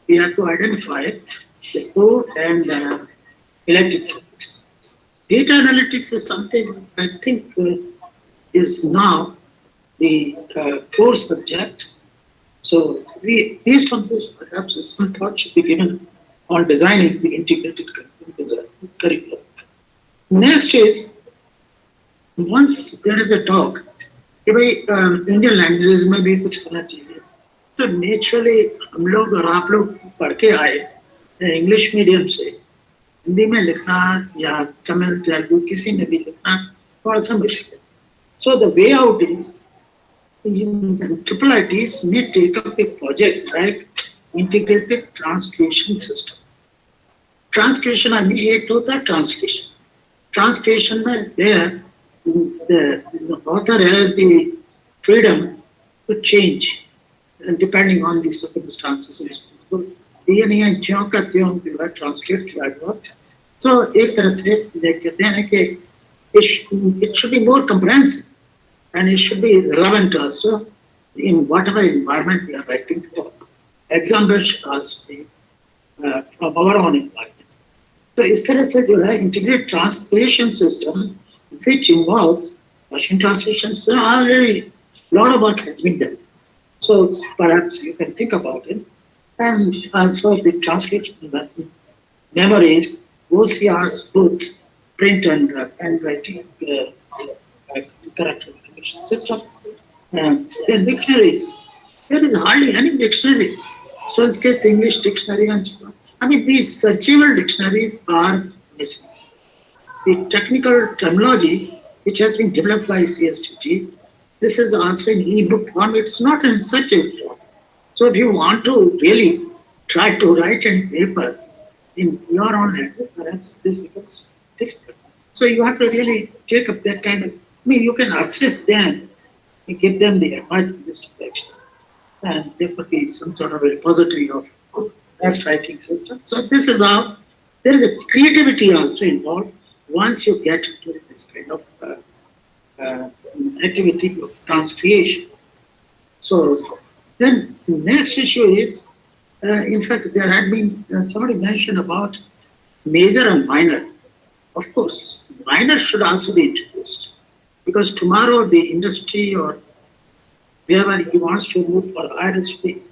we have to identify the core and electric topics. Data analytics is something I think is now the core subject. So based on this, perhaps some thought should be given on designing the integrated curriculum. Next is, once there is a talk, Indian languages में भी कुछ होना चाहिए, तो naturally हम लोग और आप लोग पढ़ के आए इंग्लिश मीडियम से, हिंदी में लिखना या तमिल तेलुगु किसी में भी लिखना थोड़ा सा मुश्किल है. So the way out is IIITs may take up a project like integrated translation system. Transcription I mean एक तो होता है translation. Translation में there the author has the freedom to change depending on the circumstances. So ये नहीं है ज्यों का त्यों जो है translate किया गया. So एक तरह से कहते हैं कि it should be more comprehensive and it should be relevant also in whatever environment we are writing for. Example should also be from our own environment. So इस तरह से जो है integrated translation system which involves machine translations, already a lot of work has been done. So perhaps you can think about it. And also the translation memories, OCRs, books, print and handwriting character recognition system. The dictionaries, there is hardly any dictionary, Sanskrit, English dictionary, and so on. I mean, these searchable dictionaries are missing. The technical terminology which has been developed by CSTG, this is also in e-book form. It's not in such a form. So if you want to really try to write in paper in your own language, perhaps this becomes difficult. So you have to really take up that kind of, I mean, you can assist them and give them the advice in this direction. And there could be some sort of a repository of best writing system. So this is how, there is a creativity also involved once you get into this kind of activity of transcreation. So then the next issue is, in fact, there had been somebody mentioned about major and minor. Of course, minor should also be introduced because tomorrow the industry or wherever he wants to move for higher space,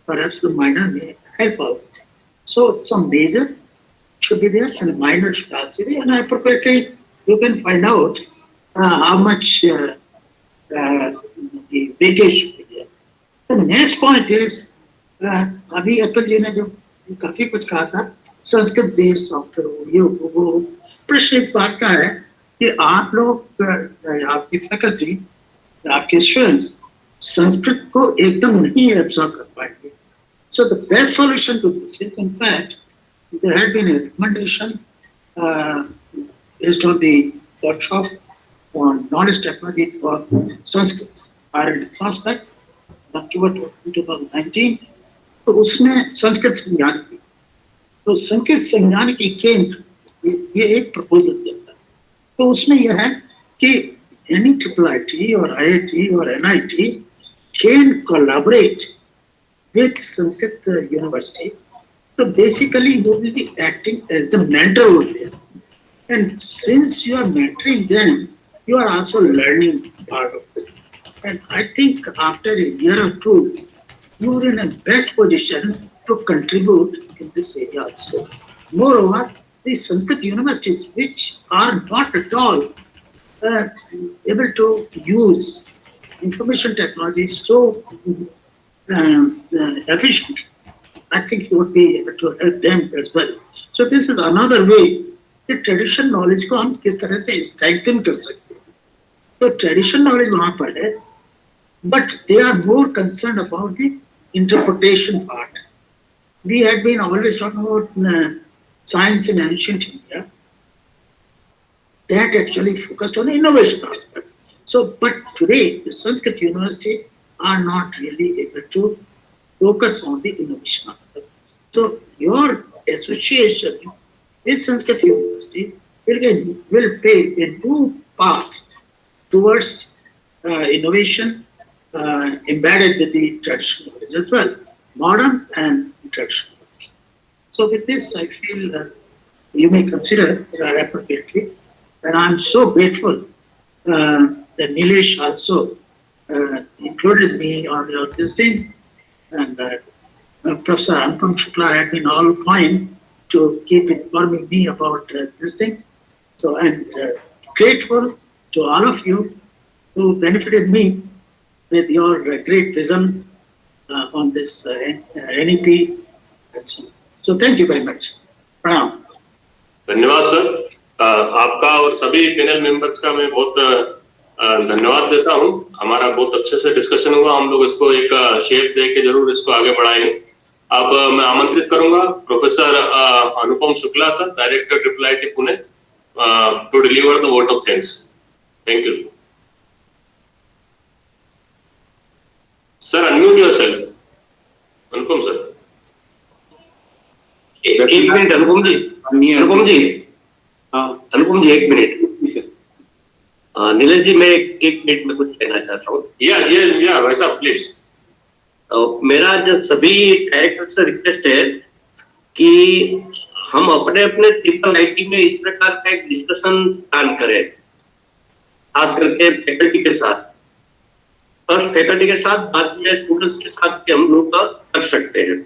perhaps the minor may help out. So some major should be there and minor should also be, and appropriately you can find out how much the weightage should be there. The next point is, अभी अटल जी ने जो काफी कुछ कहा था संस्कृत देश software ये वो प्रश्न इस बात का है कि आप लोग आपकी फैकल्टी आपके स्टूडेंट्स संस्कृत को एकदम नहीं एब्जॉर्ब कर पाएंगे. So the best solution to this is, in fact, there had been a recommendation based on the workshop on knowledge technology for Sanskrit, R&D prospect, October 2019. तो उसमें संस्कृत संज्ञान की, तो संस्कृत संज्ञान की केंद्र ये एक प्रपोजल देता है. तो उसमें यह है कि any IIIT or IIT or NIT can collaborate with Sanskrit University. So basically you will be acting as the mentor over there. And since you are mentoring them, you are also learning part of it. And I think after a year or two, you are in a best position to contribute in this area also. Moreover, the Sanskrit universities, which are not at all able to use information technology so efficient, I think you would be able to help them as well. So this is another way कि traditional knowledge को हम किस तरह से strengthen कर सकते हैं. तो traditional knowledge वहाँ पर है, but they are more concerned about the interpretation part. We had been always talking about science in ancient India. That actually focused on the innovation aspect. So, but today the Sanskrit university are not really able to focus on the innovation aspect. So your association with Sanskrit universities will play a due part towards innovation embedded with the traditional knowledge as well, modern and traditional knowledge. So with this, I feel you may consider appropriately, and I'm so grateful that Nilesh also included me on this thing, and Professor Anupam Shukla had been all kind to keep informing me about this thing. So I'm grateful to all of you who benefited me with your great vision on this NEP and so on. So thank you very much. Pranam. धन्यवाद sir. आपका और सभी panel members का मैं बहुत धन्यवाद देता हूं. हमारा बहुत अच्छे से डिस्कशन हुआ. हम लोग इसको एक शेप दे के जरूर इसको आगे बढ़ाएंगे. अब मैं आमंत्रित करूंगा professor Anupam Shukla sir, director IIIT Pune, to deliver the vote of thanks. Thank you sir. Unmute yourself. Anupam sir. एक मिनट अनुपम जी. अनुपम जी, अनुपम जी एक मिनट. नीरज जी, मैं एक मिनट में कुछ कहना चाहता हूँ. या वैसा प्लीज. मेरा जो सभी डायरेक्टर से रिक्वेस्ट है कि हम अपने अपने IIIT में इस प्रकार का एक डिस्कशन प्लान करें, खास करके फैकल्टी के साथ. फर्स्ट फैकल्टी के साथ, बाद में स्टूडेंट्स के साथ भी हम लोग कर सकते हैं.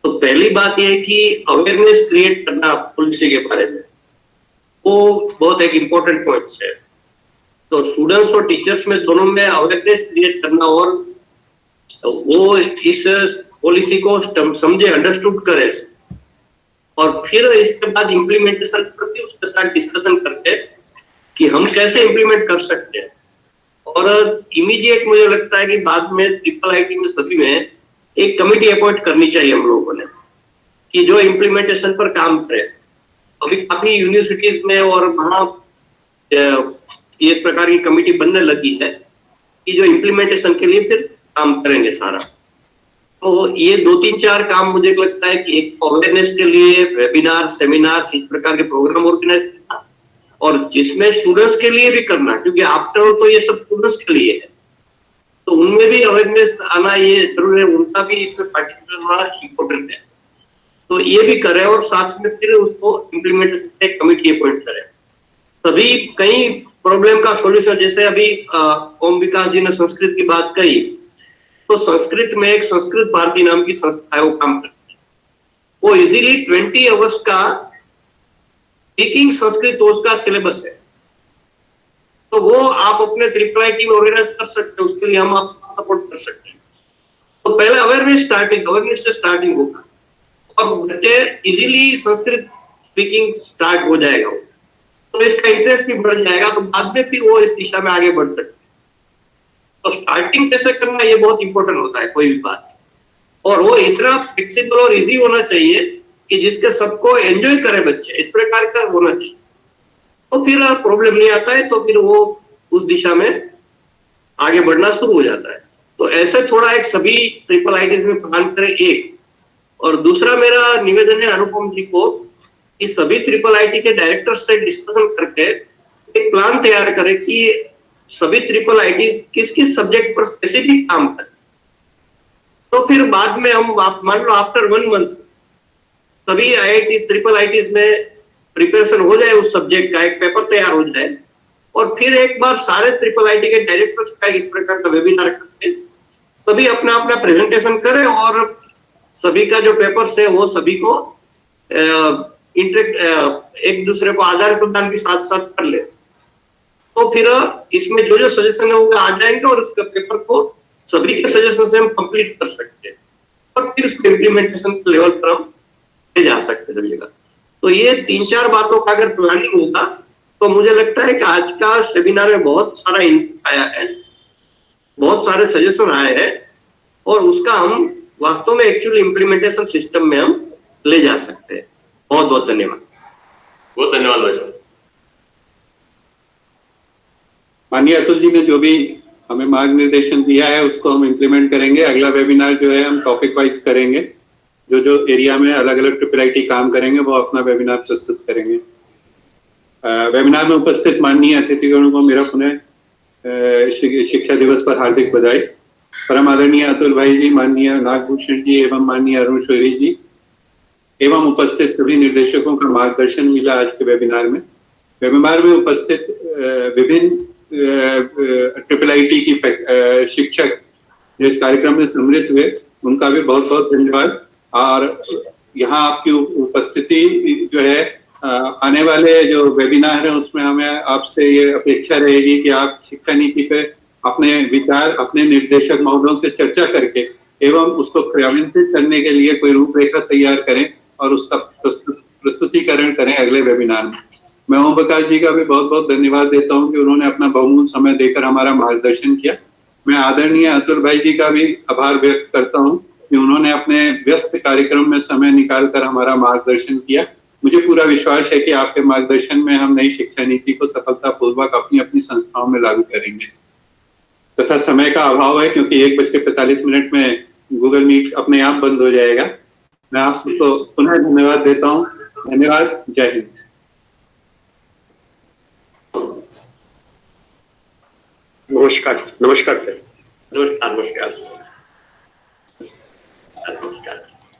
तो पहली बात यह है कि अवेयरनेस क्रिएट करना पॉलिसी के बारे में, वो बहुत एक इम्पोर्टेंट पॉइंट है. तो स्टूडेंट्स और टीचर्स में दोनों में अवेयरनेस क्रिएट करना और वो इस पॉलिसी को समझे, अंडरस्टूड करे और फिर इसके बाद इम्प्लीमेंटेशन करके उसके साथ डिस्कशन करके कि हम कैसे इम्प्लीमेंट कर सकते हैं। और इमीडिएट मुझे लगता है कि बाद में IIIT में सभी में एक कमेटी अपॉइंट करनी चाहिए हम लोगों ने कि जो इम्प्लीमेंटेशन पर काम करे। अभी काफी यूनिवर्सिटीज में और वहाँ ये प्रकार की कमेटी बनने लगी है कि जो इम्प्लीमेंटेशन के लिए फिर काम करेंगे सारा। तो ये 2-3-4 काम मुझे लगता है कि एक अवेयरनेस के लिए वेबिनार, सेमिनार, इस प्रकार के प्रोग्राम ऑर्गेनाइज करना और जिसमें स्टूडेंट्स के लिए भी करना, क्योंकि आफ्टर ऑल तो ये सब स्टूडेंट्स के लिए है, तो उनमें भी अवेयरनेस आना ये जरूर है, उनका भी इसमें पार्टिसिपेट होना इम्पोर्टेंट है। तो ये भी करें और साथ में फिर उसको इम्प्लीमेंटेशन एक कमेटी अपॉइंट करें। सभी कई प्रॉब्लम का सॉल्यूशन, जैसे अभी ओम विकास जी ने संस्कृत की बात कही, तो संस्कृत में एक संस्कृत भारती नाम की संस्था है, वो काम करती है। वो इजीली 20 आवर्स का स्पीकिंग संस्कृत उसका सिलेबस है, तो वो आप अपने IIIT में ऑर्गेनाइज कर सकते हैं, उसके लिए हम आपको सपोर्ट कर सकते हैं। तो पहले अवेयरनेस से स्टार्टिंग होगा और बच्चे इजीली संस्कृत स्पीकिंग स्टार्ट हो जाएगा, तो इसका इंटरेस्ट भी बढ़ जाएगा, तो बाद में फिर वो इस दिशा में आगे बढ़ सकते हैं। तो स्टार्टिंग कैसे करना ये बहुत इंपॉर्टेंट होता है कोई भी बात, और वो इतना फ्लेक्सिबल और इजी होना चाहिए कि जिसके सबको एंजॉय करे बच्चे, इस प्रकार का होना चाहिए, तो फिर प्रॉब्लम नहीं आता है, तो फिर वो उस दिशा में आगे बढ़ना शुरू हो जाता है। तो ऐसे थोड़ा एक सभी IIITs में प्लान करें एक, और दूसरा मेरा निवेदन है अनुपम जी को कि सभी IIIT के डायरेक्टर्स से डिस्कशन करके एक प्लान तैयार करें कि सभी IIITs किस किस सब्जेक्ट पर स्पेसिफिक काम करें। तो फिर बाद में हम मान लो आफ्टर 1 मंथ सभी IIITs में प्रिपरेशन हो जाए, उस सब्जेक्ट का एक पेपर तैयार हो जाए, और फिर एक बार सारे IIIT के डायरेक्टर्स का इस प्रकार का वेबिनार करके सभी अपना अपना प्रेजेंटेशन करें और सभी का जो पेपर्स है वो सभी को एक दूसरे को आदान प्रदान भी साथ साथ कर ले, तो फिर इसमें जो जो सजेशन है वो आ जाएंगे और उसके पेपर को सभी के सजेशन से हम कंप्लीट कर सकते हैं और फिर उसके इम्प्लीमेंटेशन के लेवल पर हम ले जा सकते हैं सभी जगह। तो ये 3-4 बातों का अगर प्लानिंग होगा तो मुझे लगता है कि आज का सेमिनार में बहुत सारा इनपुट आया है, बहुत सारे सजेशन आए हैं, और उसका हम वास्तव में एक्चुअली इम्प्लीमेंटेशन सिस्टम में हम ले जा सकते हैं। बहुत बहुत धन्यवाद। बहुत धन्यवाद भाई साहब। माननीय अतुल जी ने जो भी हमें मार्गनिर्देशन दिया है उसको हम इम्प्लीमेंट करेंगे। अगला वेबिनार जो है हम टॉपिक वाइज करेंगे, जो जो एरिया में अलग अलग IIIT काम करेंगे वो अपना वेबिनार प्रस्तुत करेंगे। वेबिनार में उपस्थित माननीय अतिथिगणों को मेरा पुनः शिक्षा दिवस पर हार्दिक बधाई। परम आदरणीय अतुल भाई जी, माननीय नागभूषण जी एवं माननीय अरुण शौरी जी एवं उपस्थित सभी निर्देशकों का मार्गदर्शन मिला आज के वेबिनार में। वेबिनार में उपस्थित विभिन्न IIIT की शिक्षक जो इस कार्यक्रम में सम्मिलित हुए उनका भी बहुत बहुत धन्यवाद। और यहाँ आपकी उपस्थिति जो है आने वाले जो वेबिनार है उसमें हमें आपसे ये अपेक्षा रहेगी कि आप शिक्षा नीति पे अपने विचार अपने निर्देशक महोदयों से चर्चा करके एवं उसको क्रियान्वित करने के लिए कोई रूपरेखा तैयार करें और उसका प्रस्तुतिकरण करें अगले वेबिनार में। मैं ओम विकास जी का भी बहुत बहुत धन्यवाद देता हूं कि उन्होंने अपना बहुमूल्य समय देकर हमारा मार्गदर्शन किया। मैं आदरणीय अतुल भाई जी का भी आभार व्यक्त करता हूं कि उन्होंने अपने व्यस्त कार्यक्रम में समय निकालकर हमारा मार्गदर्शन किया। मुझे पूरा विश्वास है कि आपके मार्गदर्शन में हम नई शिक्षा नीति को सफलतापूर्वक अपनी अपनी संस्थाओं में लागू करेंगे। तथा समय का अभाव है क्योंकि 1:45 में गूगल मीट अपने आप बंद हो जाएगा। मैं आप सबको पुनः धन्यवाद देता हूँ। धन्यवाद। जय हिंद। नमस्कार। नमस्कार सर। नमस्कार।